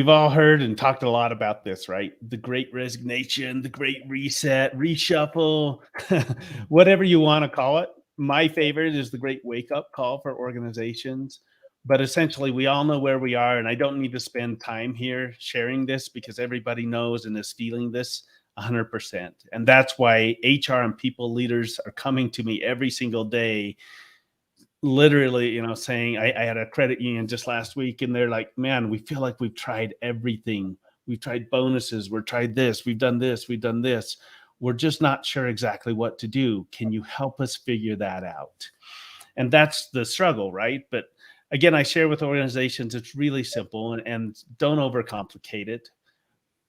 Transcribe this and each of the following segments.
We've all heard and talked a lot about this, right? The great resignation, the great reset, reshuffle, whatever you want to call it. My favorite is the great wake up call for organizations. But essentially, we all know where we are. And I don't need to spend time here sharing this because everybody knows and is feeling this 100%. And that's why HR and people leaders are coming to me every single day, literally, saying I had a credit union just last week, and they're like, man, we feel like we've tried everything. We've tried bonuses, we've tried this, we've done this, we've done this. We're just not sure exactly what to do. Can you help us figure that out? And that's the struggle, right? But again, I share with organizations, it's really simple, and don't overcomplicate it.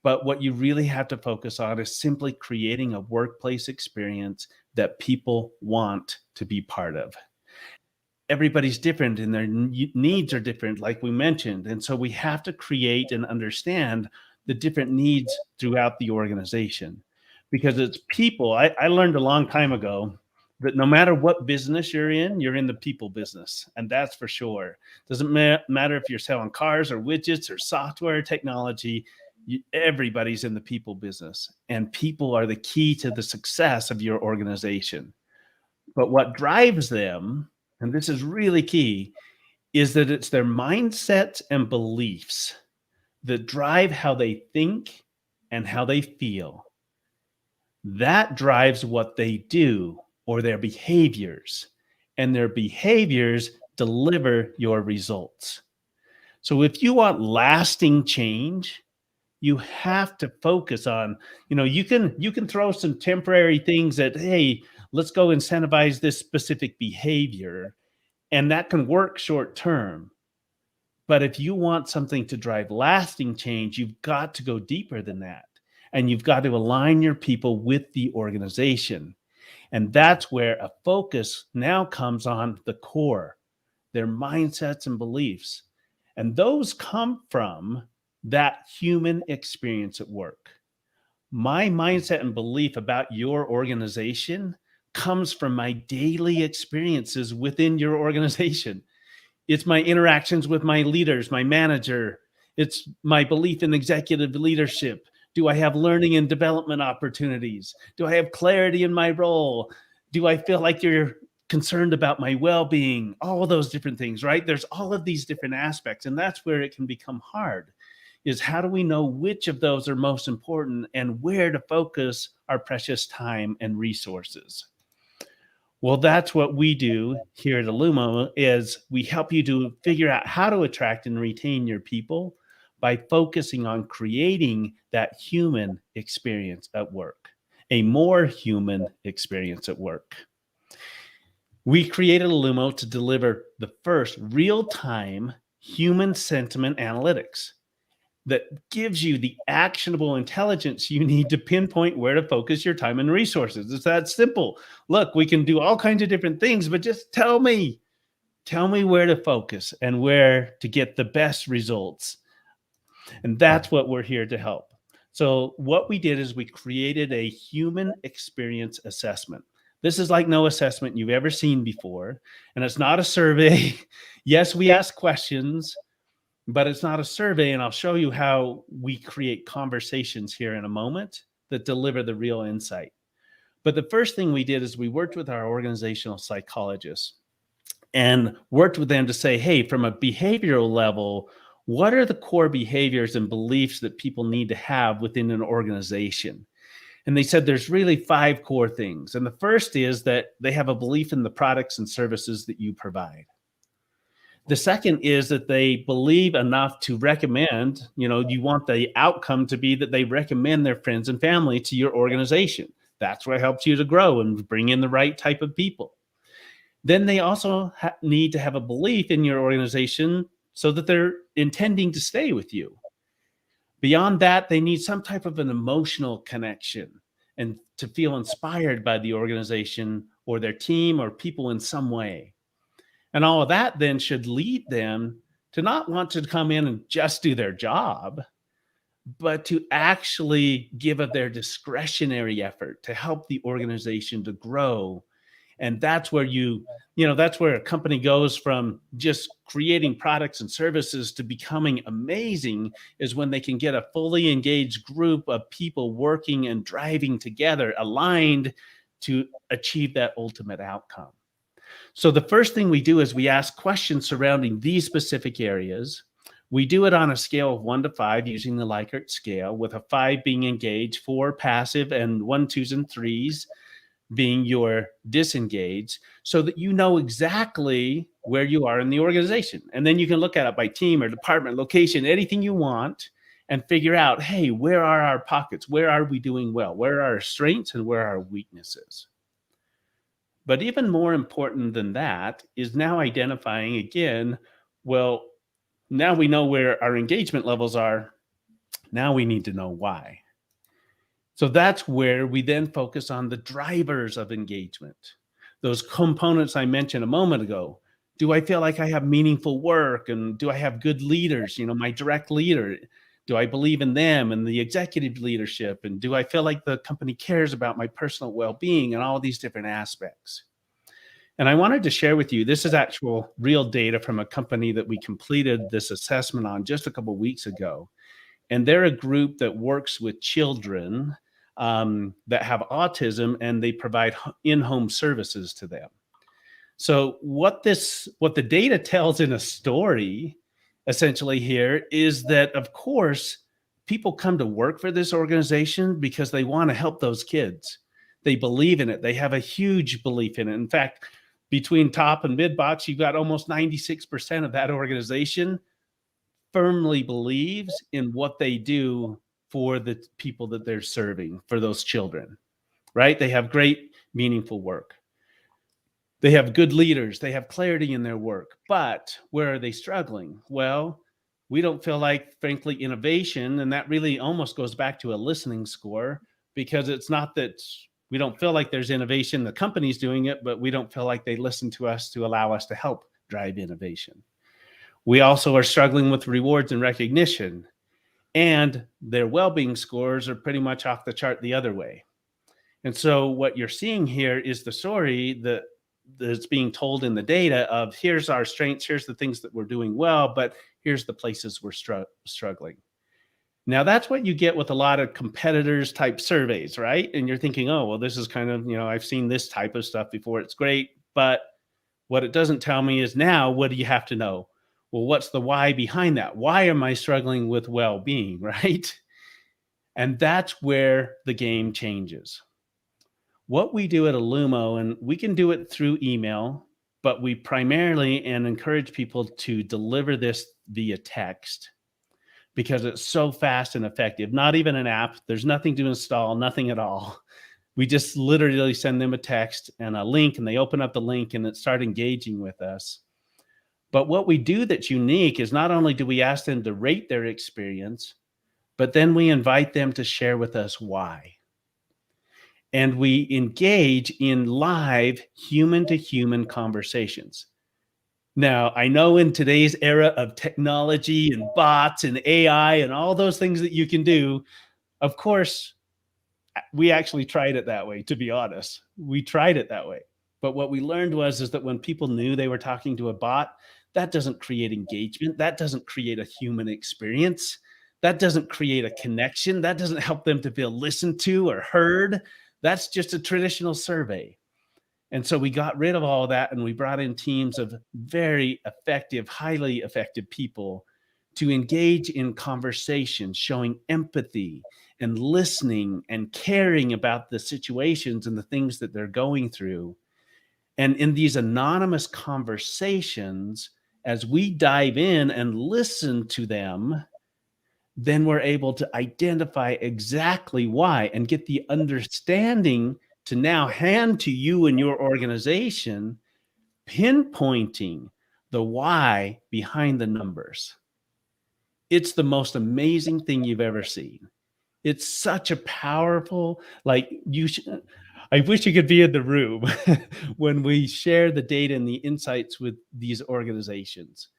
But what you really have to focus on is simply creating a workplace experience that people want to be part of. Everybody's different and their needs are different, like we mentioned. And so we have to create and understand the different needs throughout the organization, because it's people. I learned a long time ago that no matter what business you're in the people business. And that's for sure. Doesn't matter if you're selling cars or widgets or software technology, everybody's in the people business. And people are the key to the success of your organization. But what drives them, and this is really key, is that it's their mindsets and beliefs that drive how they think and how they feel. That drives what they do or their behaviors, and their behaviors deliver your results. So if you want lasting change, you have to focus on, you can throw some temporary things that, hey, let's go incentivize this specific behavior, and that can work short term. But if you want something to drive lasting change, you've got to go deeper than that. And you've got to align your people with the organization. And that's where a focus now comes on the core, their mindsets and beliefs. And those come from that human experience at work. My mindset and belief about your organization comes from my daily experiences within your organization. It's my interactions with my leaders, my manager. It's my belief in executive leadership. Do I have learning and development opportunities? Do I have clarity in my role? Do I feel like you're concerned about my well-being? All of those different things, right? There's all of these different aspects, and that's where it can become hard, is how do we know which of those are most important and where to focus our precious time and resources? Well, that's what we do here at Olumo, is we help you to figure out how to attract and retain your people by focusing on creating that human experience at work, a more human experience at work. We created Olumo to deliver the first real-time human sentiment analytics that gives you the actionable intelligence you need to pinpoint where to focus your time and resources. It's that simple. Look, we can do all kinds of different things, but just tell me where to focus and where to get the best results. And that's what we're here to help. So what we did is we created a human experience assessment. This is like no assessment you've ever seen before. And it's not a survey. Yes, we ask questions, but it's not a survey. And I'll show you how we create conversations here in a moment that deliver the real insight. But the first thing we did is we worked with our organizational psychologists and worked with them to say, hey, from a behavioral level, what are the core behaviors and beliefs that people need to have within an organization? And they said there's really 5 core things. And the first is that they have a belief in the products and services that you provide. The second is that they believe enough to recommend, you want the outcome to be that they recommend their friends and family to your organization. That's what helps you to grow and bring in the right type of people. Then they also need to have a belief in your organization so that they're intending to stay with you. Beyond that, they need some type of an emotional connection and to feel inspired by the organization or their team or people in some way. And all of that then should lead them to not want to come in and just do their job, but to actually give of their discretionary effort to help the organization to grow And that's where that's where a company goes from just creating products and services to becoming amazing, is when they can get a fully engaged group of people working and driving together, aligned to achieve that ultimate outcome. So the first thing we do is we ask questions surrounding these specific areas. We do it on a scale of 1 to 5 using the Likert scale, with a 5 being engaged, 4 passive, and 1, 2s, and 3s being your disengaged, so that you know exactly where you are in the organization. And then you can look at it by team or department, location, anything you want, and figure out, hey, where are our pockets? Where are we doing well? Where are our strengths and where are our weaknesses? But even more important than that is now identifying again, well, now we know where our engagement levels are. Now we need to know why. So that's where we then focus on the drivers of engagement. Those components I mentioned a moment ago. Do I feel like I have meaningful work? And do I have good leaders? My direct leader, do I believe in them and the executive leadership? And do I feel like the company cares about my personal well-being and all these different aspects? And I wanted to share with you, this is actual real data from a company that we completed this assessment on just a couple of weeks ago. And they're a group that works with children that have autism, and they provide in-home services to them. So what the data tells in a story essentially here is that, of course, people come to work for this organization because they want to help those kids. They believe in it. They have a huge belief in it. In fact, between top and mid box, you've got almost 96% of that organization firmly believes in what they do for the people that they're serving, for those children, right? They have great, meaningful work. They have good leaders. They have clarity in their work. But where are they struggling? Well, we don't feel like, frankly, innovation, and that really almost goes back to a listening score, because it's not that we don't feel like there's innovation, the company's doing it, but we don't feel like they listen to us to allow us to help drive innovation. We also are struggling with rewards and recognition, and their well-being scores are pretty much off the chart the other way. And so what you're seeing here is the story that's being told in the data of, here's our strengths, here's the things that we're doing well, but here's the places we're struggling. Now, that's what you get with a lot of competitors type surveys, right? And you're thinking, oh, well, this is kind of, I've seen this type of stuff before. It's great. But what it doesn't tell me is, now, what do you have to know? Well, what's the why behind that? Why am I struggling with well-being, right? And that's where the game changes. What we do at Olumo, and we can do it through email, but we primarily and encourage people to deliver this via text, because it's so fast and effective. Not even an app. There's nothing to install, nothing at all. We just literally send them a text and a link, and they open up the link and start engaging with us. But what we do that's unique is, not only do we ask them to rate their experience, but then we invite them to share with us why. And we engage in live human-to-human conversations. Now, I know in today's era of technology and bots and AI and all those things that you can do, of course, we actually tried it that way, to be honest. We tried it that way. But what we learned is that when people knew they were talking to a bot, that doesn't create engagement. That doesn't create a human experience. That doesn't create a connection. That doesn't help them to feel listened to or heard. That's just a traditional survey. And so we got rid of all that, and we brought in teams of very effective, highly effective people to engage in conversation, showing empathy and listening and caring about the situations and the things that they're going through. And in these anonymous conversations, as we dive in and listen to them, then we're able to identify exactly why and get the understanding to now hand to you and your organization, pinpointing the why behind the numbers. It's the most amazing thing you've ever seen. It's such a powerful, I wish you could be in the room when we share the data and the insights with these organizations,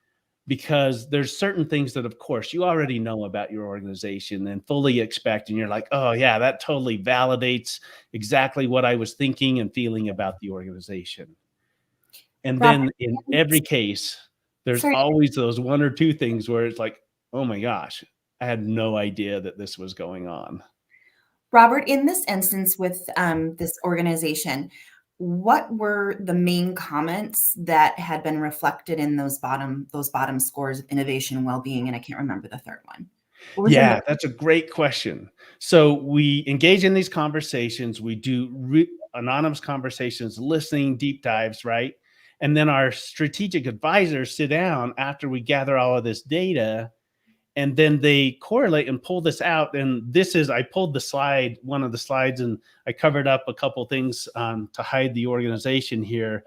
because there's certain things that, of course, you already know about your organization and fully expect, and you're like, oh yeah, that totally validates exactly what I was thinking and feeling about the organization. And Robert, then in every case, there's sorry, always those one or two things where it's like, oh my gosh, I had no idea that this was going on. Robert, in this instance with this organization, what were the main comments that had been reflected in those bottom scores of innovation, well-being, and I can't remember the third one. What was Yeah, that's a great question. So we engage in these conversations. We do anonymous conversations, listening, deep dives, right? And then our strategic advisors sit down after we gather all of this data, and then they correlate and pull this out. And this is, I pulled the slide, one of the slides, and I covered up a couple things to hide the organization here.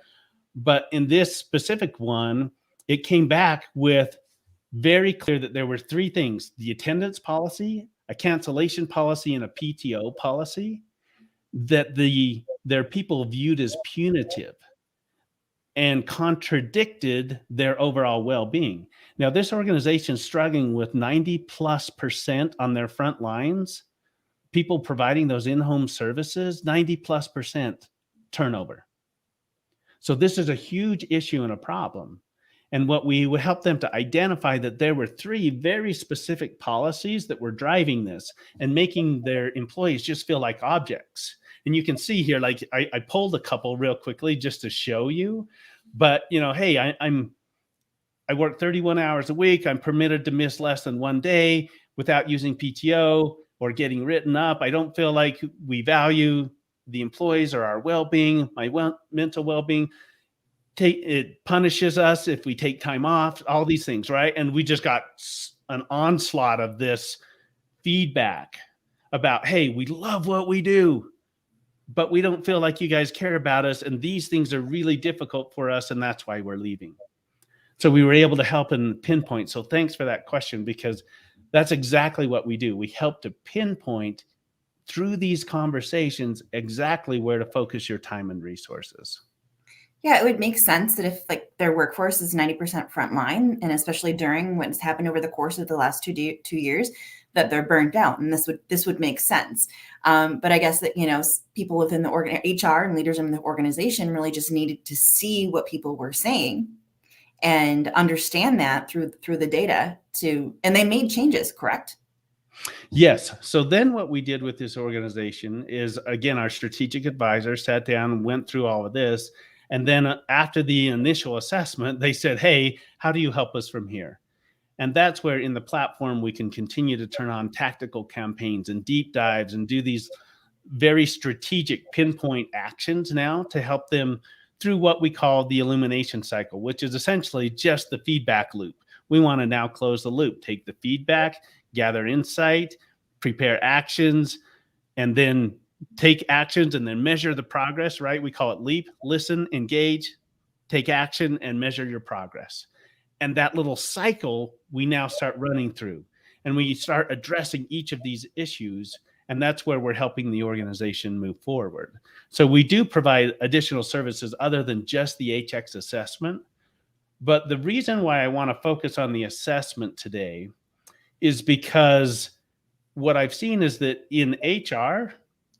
But in this specific one, it came back with very clear that there were three things: the attendance policy, a cancellation policy, and a PTO policy that their people viewed as punitive and contradicted their overall well-being. Now, this organization is struggling with 90+% on their front lines, people providing those in-home services, 90+% turnover. So this is a huge issue and a problem. And what we would help them to identify that there were three very specific policies that were driving this and making their employees just feel like objects. And you can see here, like I pulled a couple real quickly just to show you. But hey, I work 31 hours a week. I'm permitted to miss less than one day without using PTO or getting written up. I don't feel like we value the employees or our well-being, my mental well-being. It punishes us if we take time off, all these things, right? And we just got an onslaught of this feedback about, hey, we love what we do, but we don't feel like you guys care about us, and these things are really difficult for us, and that's why we're leaving. So we were able to help and pinpoint. So thanks for that question, because that's exactly what we do. We help to pinpoint through these conversations exactly where to focus your time and resources. Yeah, it would make sense that if like their workforce is 90% frontline, and especially during what's happened over the course of the last 2 years, that they're burnt out, and this would make sense. But I guess that people within the HR and leaders in the organization really just needed to see what people were saying and understand that through the data and they made changes, correct? Yes. So then what we did with this organization is, again, our strategic advisor sat down and went through all of this. And then after the initial assessment, they said, hey, how do you help us from here? And that's where in the platform, we can continue to turn on tactical campaigns and deep dives and do these very strategic pinpoint actions now to help them through what we call the illumination cycle, which is essentially just the feedback loop. We want to now close the loop, take the feedback, gather insight, prepare actions, and then take actions and then measure the progress, right? We call it LEAP: listen, engage, take action, and measure your progress. And that little cycle we now start running through, and we start addressing each of these issues. And that's where we're helping the organization move forward. So we do provide additional services other than just the HX assessment. But the reason why I want to focus on the assessment today is because what I've seen is that in HR,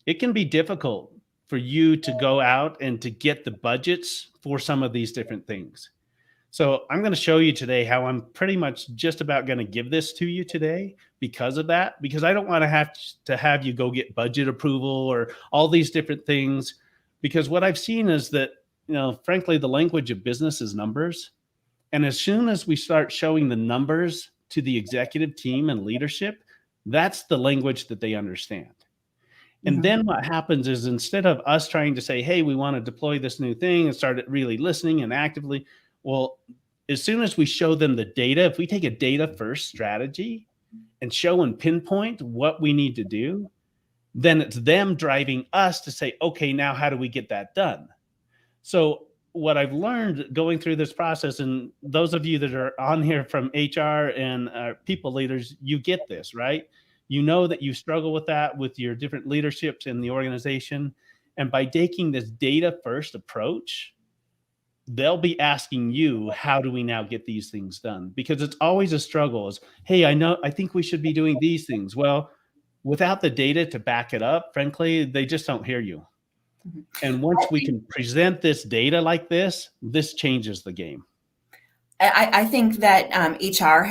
it can be difficult for you to go out and to get the budgets for some of these different things. So I'm going to show you today how I'm pretty much just about going to give this to you today because of that, because I don't want to have you go get budget approval or all these different things. Because what I've seen is that, frankly, the language of business is numbers. And as soon as we start showing the numbers to the executive team and leadership, that's the language that they understand. And then what happens is, instead of us trying to say, hey, we want to deploy this new thing and start really listening and actively, well, as soon as we show them the data, if we take a data first strategy and show and pinpoint what we need to do, then it's them driving us to say, okay, now how do we get that done? So what I've learned going through this process, and those of you that are on here from HR and people leaders, you get this, right? You know that you struggle with that with your different leaderships in the organization. And by taking this data first approach, they'll be asking you, how do we now get these things done? Because it's always a struggle is, hey, I think we should be doing these things. Well, without the data to back it up, frankly, they just don't hear you. Mhm. And I once we think can present this data like this changes the game. I think that HR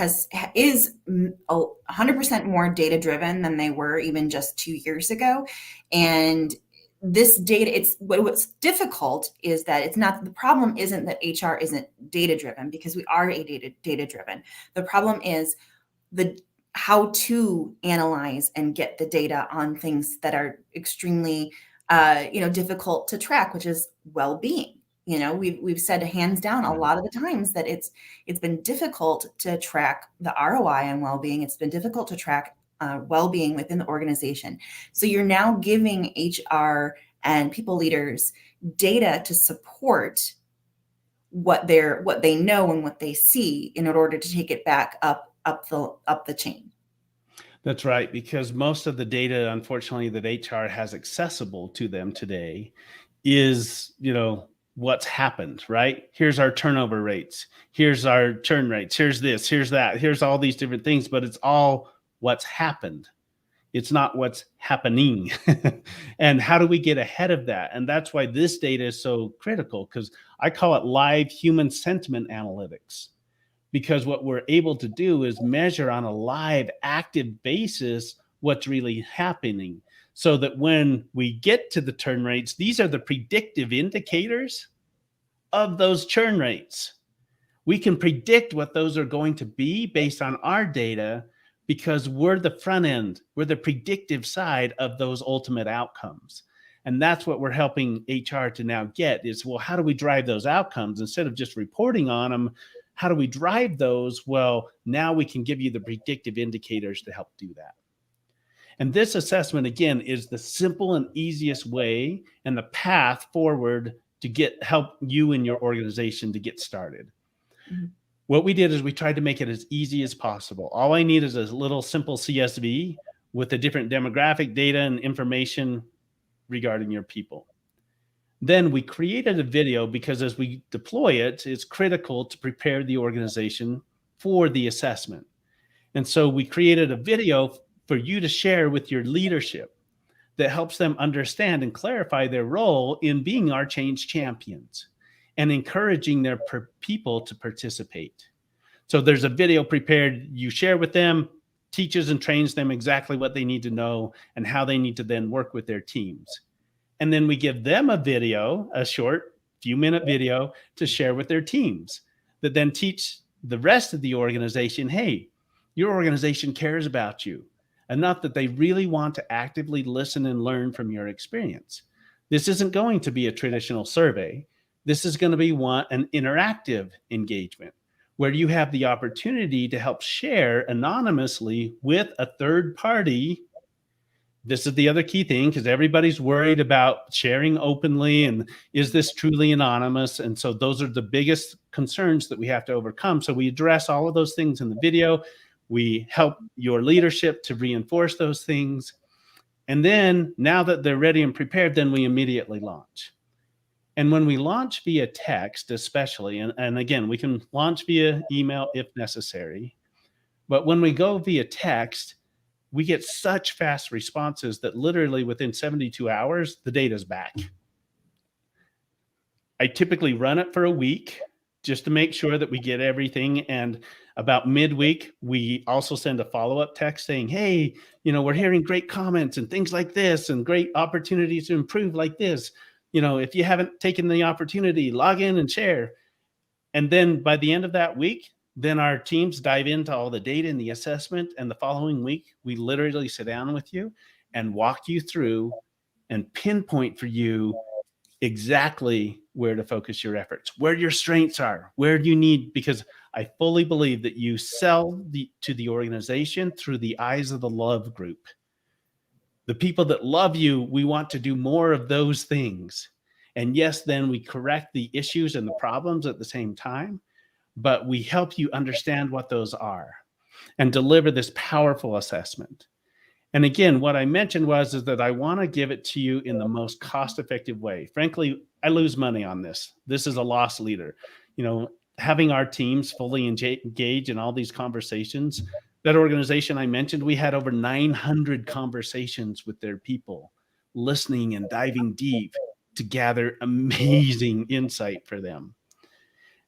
is 100% more data driven than they were even just 2 years ago, and this data, it's what's difficult is that it's not, the problem isn't that HR isn't data driven, because we are data driven. The problem is the how to analyze and get the data on things that are extremely difficult to track, which is well-being. We've said hands down a Right. lot of the times that it's been difficult to track the ROI on well-being. It's been difficult to track well-being within the organization. So you're now giving HR and people leaders data to support what they know and what they see in order to take it back up the chain. That's right, because most of the data, unfortunately, that HR has accessible to them today is, what's happened, right? Here's our turnover rates. Here's our churn rates. Here's this, here's that. Here's all these different things, but it's all what's happened. It's not what's happening. And how do we get ahead of that? And that's why this data is so critical, because I call it live human sentiment analytics, because what we're able to do is measure on a live active basis what's really happening, so that when we get to the turn rates, these are the predictive indicators of those churn rates. We can predict what those are going to be based on our data, because we're the front end, we're the predictive side of those ultimate outcomes. And that's what we're helping HR to now get is, well, how do we drive those outcomes instead of just reporting on them? How do we drive those? Well, now we can give you the predictive indicators to help do that. And this assessment, again, is the simple and easiest way and the path forward to help you and your organization to get started. Mhm. What we did is we tried to make it as easy as possible. All I need is a little simple CSV with the different demographic data and information regarding your people. Then we created a video, because as we deploy it, it's critical to prepare the organization for the assessment. And so we created a video for you to share with your leadership that helps them understand and clarify their role in being our change champions and encouraging their people to participate. So there's a video prepared, you share with them, teaches and trains them exactly what they need to know and how they need to then work with their teams. And then we give them a video, a short few-minute video to share with their teams that then teach the rest of the organization, hey, your organization cares about you enough that they really want to actively listen and learn from your experience. This isn't going to be a traditional survey. This is going to be an interactive engagement where you have the opportunity to help share anonymously with a third party. This is the other key thing, because everybody's worried about sharing openly and is this truly anonymous? And so those are the biggest concerns that we have to overcome. So we address all of those things in the video. We help your leadership to reinforce those things. And then now that they're ready and prepared, then we immediately launch. And when we launch via text, especially, and again, we can launch via email if necessary, but when we go via text, we get such fast responses that literally within 72 hours, the data's back. I typically run it for a week just to make sure that we get everything. And about midweek, we also send a follow-up text saying, hey, we're hearing great comments and things like this and great opportunities to improve like this. If you haven't taken the opportunity, log in and share. And then by the end of that week, then our teams dive into all the data and the assessment. And the following week, we literally sit down with you and walk you through and pinpoint for you exactly where to focus your efforts, where your strengths are, where do you need, because I fully believe that you sell to the organization through the eyes of the love group. The people that love you, we want to do more of those things. And yes, then we correct the issues and the problems at the same time, but we help you understand what those are and deliver this powerful assessment. And again, what I mentioned is that I want to give it to you in the most cost-effective way. Frankly, I lose money on this. This is a loss leader. You know, having our teams fully engage in all these conversations. That organization I mentioned, we had over 900 conversations with their people, listening and diving deep to gather amazing insight for them.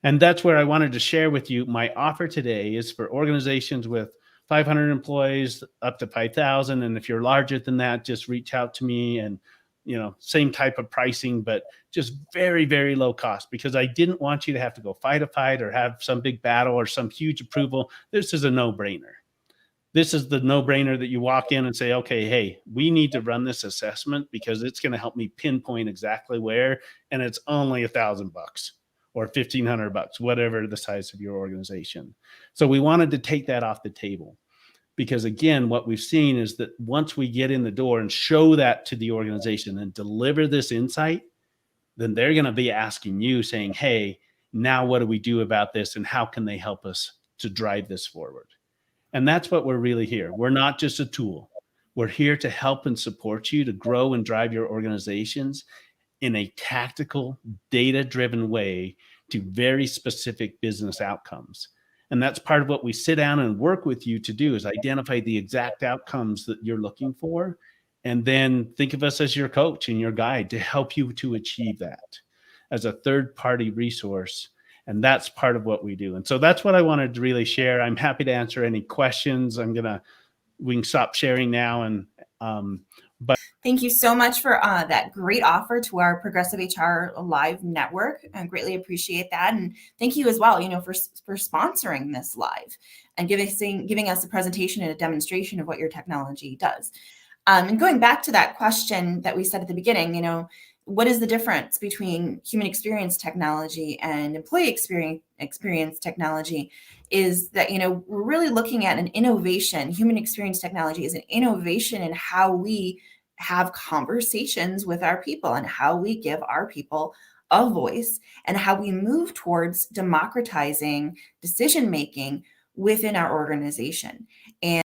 And that's where I wanted to share with you my offer today is for organizations with 500 employees up to 5,000. And if you're larger than that, just reach out to me and, same type of pricing, but just very, very low cost because I didn't want you to have to go fight a fight or have some big battle or some huge approval. This is a no brainer. This is the no brainer that you walk in and say, okay, hey, we need to run this assessment because it's going to help me pinpoint exactly where. And it's only $1,000 or 1,500 bucks, whatever the size of your organization. So we wanted to take that off the table because again, what we've seen is that once we get in the door and show that to the organization and deliver this insight, then they're going to be asking you saying, hey, now what do we do about this? And how can they help us to drive this forward? And that's what we're really here. We're not just a tool. We're here to help and support you to grow and drive your organizations in a tactical, data-driven way to very specific business outcomes. And that's part of what we sit down and work with you to do is identify the exact outcomes that you're looking for. And then think of us as your coach and your guide to help you to achieve that as a third-party resource. And that's part of what we do. And so that's what I wanted to really share. I'm happy to answer any questions. We can stop sharing now. And, but thank you so much for that great offer to our Progressive HR Live network. I greatly appreciate that. And thank you as well, for sponsoring this live and giving us a presentation and a demonstration of what your technology does. And going back to that question that we said at the beginning, what is the difference between human experience technology and employee experience technology is that, we're really looking at an innovation. Human experience technology is an innovation in how we have conversations with our people and how we give our people a voice and how we move towards democratizing decision-making within our organization. And